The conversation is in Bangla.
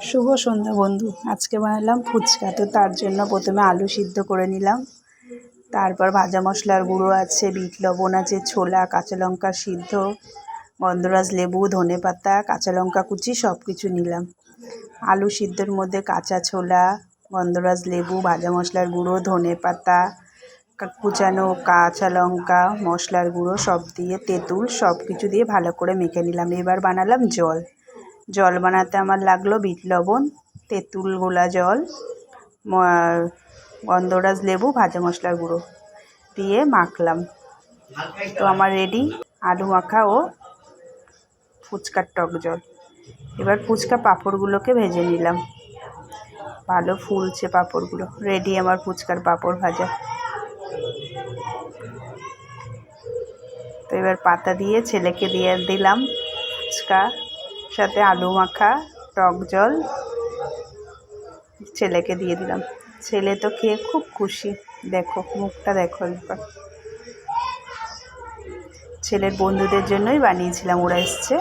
শুভ সন্ধ্যা বন্ধু। আজকে বানালাম ফুচকা। তো তার জন্য প্রথমে আলু সিদ্ধ করে নিলাম, তারপর ভাজা মশলার গুঁড়ো আছে, বিট লবণ আছে, ছোলা, কাঁচা লঙ্কা সিদ্ধ, গন্ধরাজ লেবু, ধনেপাতা, কাঁচা লঙ্কা কুচি সব কিছু নিলাম। আলু সিদ্ধর মধ্যে কাঁচা ছোলা, গন্ধরাজ লেবু, ভাজা মশলার গুঁড়ো, ধনেপাতা, কুচানো কাঁচা লঙ্কা, মশলার গুঁড়ো সব দিয়ে, তেঁতুল সব কিছু দিয়ে ভালো করে মেখে নিলাম। এবার বানালাম জল বানাতে আমার লাগলো বিট লবণ, তেঁতুল গোলা জল, গন্ধরাজ লেবু, ভাজা মশলার গুঁড়ো দিয়ে মাখলাম। তো আমার রেডি আলু মাখা ও ফুচকার টক জল। এবার ফুচকা পাঁপড়গুলোকে ভেজে নিলাম, ভালো ফুলছে পাঁপড়গুলো। রেডি আমার ফুচকার পাঁপড় ভাজা। তো এবার পাতা দিয়ে ছেলেকে দিয়ে দিলাম ফুচকা, সাথে আলু মাখা, টক জল ছেলেকে দিয়ে দিলাম। ছেলে তো খেয়ে খুব খুশি, দেখো মুখটা দেখো একবার। ছেলের বন্ধুদের জন্যই বানিয়েছিলাম, ওরা এসছে।